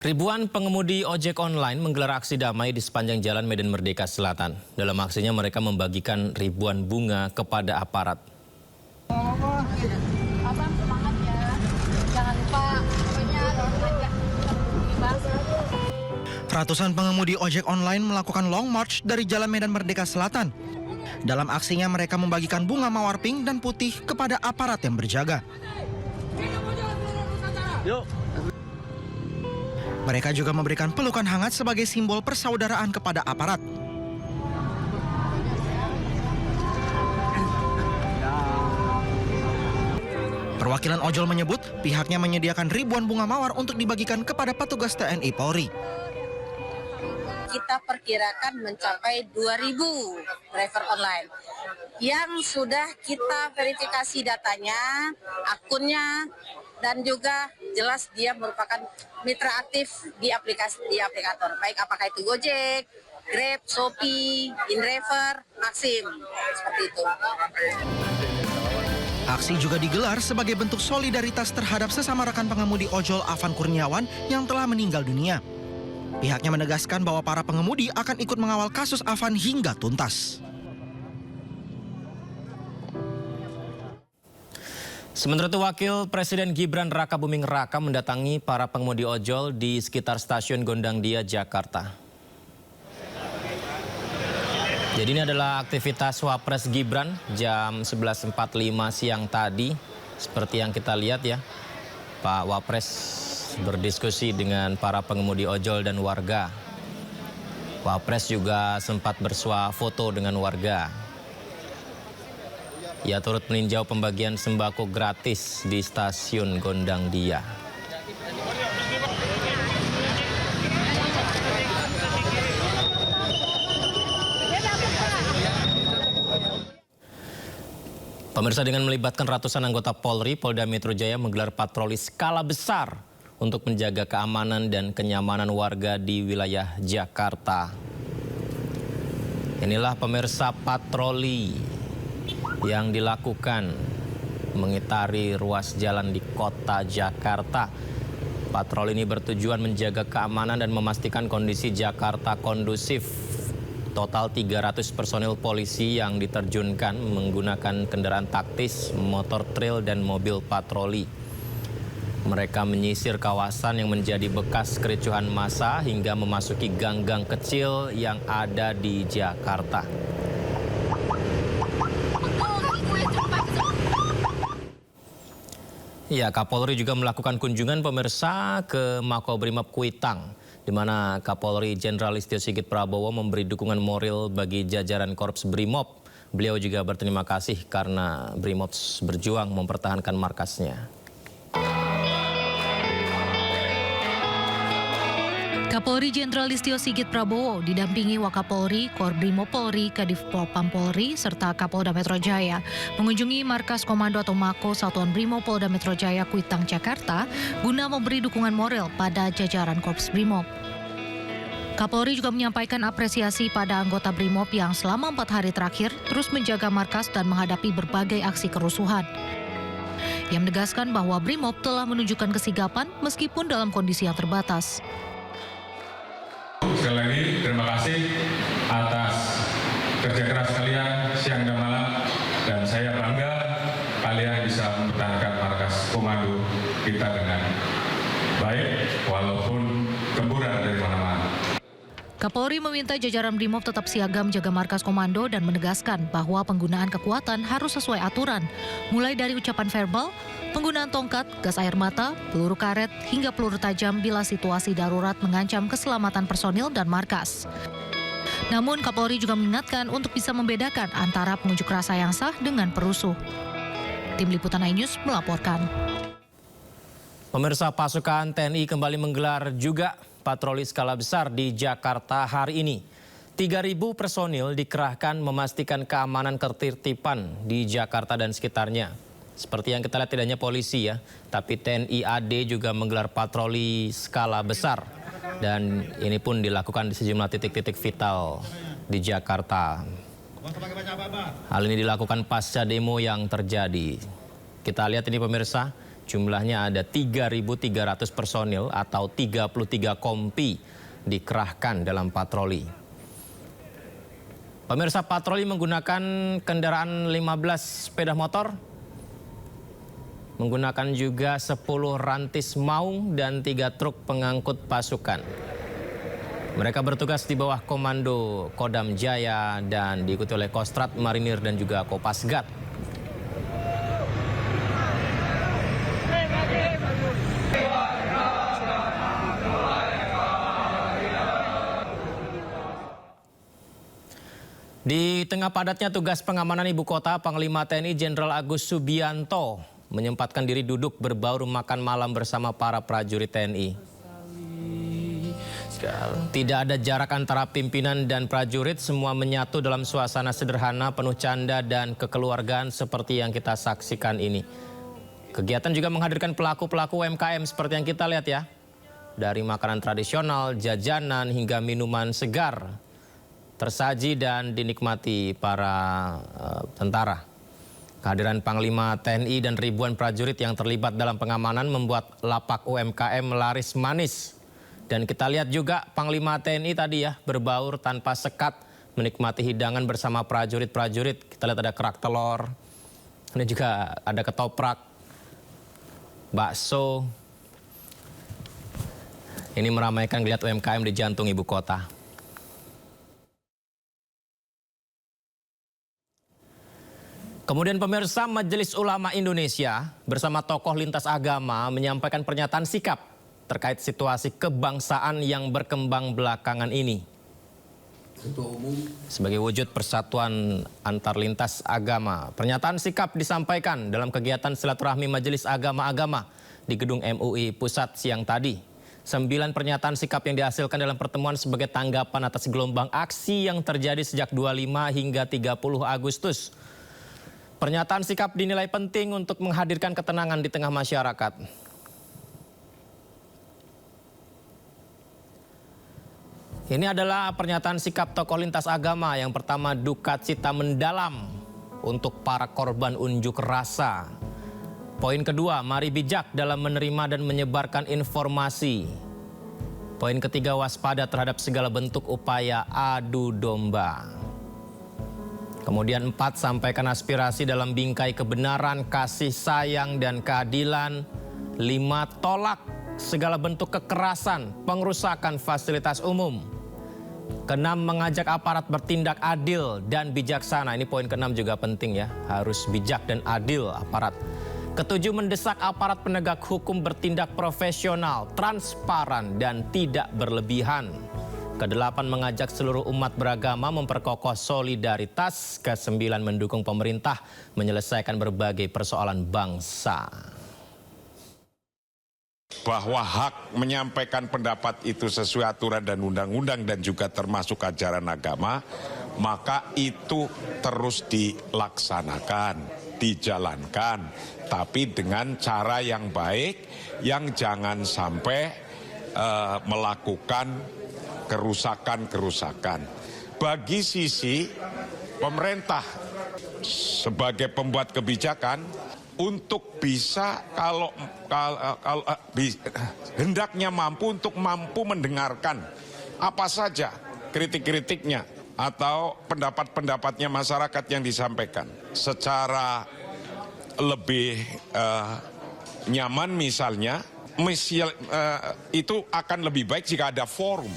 Ribuan pengemudi ojek online menggelar aksi damai di sepanjang Jalan Medan Merdeka Selatan. Dalam aksinya mereka membagikan ribuan bunga kepada aparat. Abang semangat ya, jangan lupa pokoknya Ratusan pengemudi ojek online melakukan long march dari Jalan Medan Merdeka Selatan. Dalam aksinya mereka membagikan bunga mawar pink dan putih kepada aparat yang berjaga. Mereka juga memberikan pelukan hangat sebagai simbol persaudaraan kepada aparat. Perwakilan ojol menyebut pihaknya menyediakan ribuan bunga mawar untuk dibagikan kepada petugas TNI Polri. kita perkirakan mencapai 2.000 driver online yang sudah kita verifikasi datanya, akunnya, dan juga jelas dia merupakan mitra aktif di aplikator, baik apakah itu Gojek, Grab, Shopee, InDriver, Maxim, seperti itu. Aksi juga digelar sebagai bentuk solidaritas terhadap sesama rekan pengemudi ojol Afan Kurniawan yang telah meninggal dunia. Pihaknya menegaskan bahwa para pengemudi akan ikut mengawal kasus Afan hingga tuntas. Sementara itu, Wakil Presiden Gibran Rakabuming Raka mendatangi para pengemudi ojol di sekitar stasiun Gondangdia, Jakarta. Jadi ini adalah aktivitas Wapres Gibran jam 11.45 siang tadi. Seperti yang kita lihat ya, Pak Wapres berdiskusi dengan para pengemudi ojol dan warga. Wapres juga sempat bersuah foto dengan warga. Ia turut meninjau pembagian sembako gratis di stasiun Gondangdia. Pemirsa, dengan melibatkan ratusan anggota Polri, Polda Metro Jaya menggelar patroli skala besar untuk menjaga keamanan dan kenyamanan warga di wilayah Jakarta. Inilah pemirsa patroli yang dilakukan mengitari ruas jalan di kota Jakarta. Patroli ini bertujuan menjaga keamanan dan memastikan kondisi Jakarta kondusif. Total 300 personil polisi yang diterjunkan menggunakan kendaraan taktis, motor trail, dan mobil patroli. Mereka menyisir kawasan yang menjadi bekas kericuhan massa hingga memasuki gang-gang kecil yang ada di Jakarta. Ya, Kapolri juga melakukan kunjungan pemirsa ke Makobrimob Kuitang, di mana Kapolri Jenderal Listio Sigit Prabowo memberi dukungan moral bagi jajaran Korps Brimob. Beliau juga berterima kasih karena Brimob berjuang mempertahankan markasnya. Kapolri Jenderal Listio Sigit Prabowo didampingi Wakapolri, Korbrimob Polri, Kadif Propam Polri, serta Kapolda Metro Jaya mengunjungi markas Komando atau Mako Satuan Brimob Polda Metro Jaya Kuitang, Jakarta guna memberi dukungan moral pada jajaran Korps Brimob. Kapolri juga menyampaikan apresiasi pada anggota Brimob yang selama 4 hari terakhir terus menjaga markas dan menghadapi berbagai aksi kerusuhan. Ia menegaskan bahwa Brimob telah menunjukkan kesigapan meskipun dalam kondisi yang terbatas. Sekali lagi terima kasih atas kerja keras kalian siang dan malam, dan saya bangga kalian bisa mempertahankan markas komando kita dengan baik walaupun gemburan dari mana-mana. Kapolri meminta jajaran Brimob tetap siaga menjaga markas komando dan menegaskan bahwa penggunaan kekuatan harus sesuai aturan, mulai dari ucapan verbal, penggunaan tongkat, gas air mata, peluru karet, hingga peluru tajam bila situasi darurat mengancam keselamatan personil dan markas. Namun Kapolri juga mengingatkan untuk bisa membedakan antara pengunjuk rasa yang sah dengan perusuh. Tim Liputan iNews melaporkan. Pemirsa, pasukan TNI kembali menggelar juga patroli skala besar di Jakarta hari ini. 3.000 personil dikerahkan memastikan keamanan ketertiban di Jakarta dan sekitarnya. Seperti yang kita lihat, tidak hanya polisi ya, tapi TNI AD juga menggelar patroli skala besar. Dan ini pun dilakukan di sejumlah titik-titik vital di Jakarta. Hal ini dilakukan pasca demo yang terjadi. Kita lihat ini pemirsa, Jumlahnya ada 3.300 personil atau 33 kompi dikerahkan dalam patroli. Pemirsa, patroli menggunakan kendaraan 15 sepeda motor, menggunakan juga 10 rantis maung dan 3 truk pengangkut pasukan. Mereka bertugas di bawah komando Kodam Jaya dan diikuti oleh Kostrad Marinir dan juga Kopasgat. Di tengah padatnya tugas pengamanan ibu kota, Panglima TNI Jenderal Agus Subianto menyempatkan diri duduk berbaur makan malam bersama para prajurit TNI. Tidak ada jarak antara pimpinan dan prajurit, semua menyatu dalam suasana sederhana penuh canda dan kekeluargaan seperti yang kita saksikan ini. Kegiatan juga menghadirkan pelaku-pelaku UMKM seperti yang kita lihat ya. Dari makanan tradisional, jajanan hingga minuman segar tersaji dan dinikmati para tentara. Kehadiran Panglima TNI dan ribuan prajurit yang terlibat dalam pengamanan membuat lapak UMKM laris manis. Dan kita lihat juga Panglima TNI tadi ya berbaur tanpa sekat menikmati hidangan bersama prajurit-prajurit. Kita lihat ada kerak telur, ini juga ada ketoprak, bakso. Ini meramaikan geliat UMKM di jantung ibu kota. Kemudian pemirsa, Majelis Ulama Indonesia bersama tokoh lintas agama menyampaikan pernyataan sikap terkait situasi kebangsaan yang berkembang belakangan ini. Sebagai wujud persatuan antar lintas agama, pernyataan sikap disampaikan dalam kegiatan silaturahmi Majelis Agama-Agama di Gedung MUI Pusat siang tadi. 9 pernyataan sikap yang dihasilkan dalam pertemuan sebagai tanggapan atas gelombang aksi yang terjadi sejak 25 hingga 30 Agustus. Pernyataan sikap dinilai penting untuk menghadirkan ketenangan di tengah masyarakat. Ini adalah pernyataan sikap tokoh lintas agama. Yang pertama, duka cita mendalam untuk para korban unjuk rasa. Poin kedua, mari bijak dalam menerima dan menyebarkan informasi. Poin ketiga, waspada terhadap segala bentuk upaya adu domba. Kemudian 4, sampaikan aspirasi dalam bingkai kebenaran, kasih sayang, dan keadilan. 5, tolak segala bentuk kekerasan, pengerusakan fasilitas umum. Ke-6, mengajak aparat bertindak adil dan bijaksana. Ini poin ke-6 juga penting ya, harus bijak dan adil aparat. Ke-7, mendesak aparat penegak hukum bertindak profesional, transparan, dan tidak berlebihan. Ke-8, mengajak seluruh umat beragama memperkokoh solidaritas. Ke-9, mendukung pemerintah menyelesaikan berbagai persoalan bangsa. Bahwa hak menyampaikan pendapat itu sesuai aturan dan undang-undang dan juga termasuk ajaran agama, maka itu terus dilaksanakan, dijalankan, tapi dengan cara yang baik, yang jangan sampai melakukan kerusakan-kerusakan. Bagi sisi pemerintah sebagai pembuat kebijakan untuk bisa hendaknya mampu untuk mampu mendengarkan apa saja kritik-kritiknya atau pendapat-pendapatnya masyarakat yang disampaikan secara lebih nyaman misalnya. Itu akan lebih baik jika ada forum.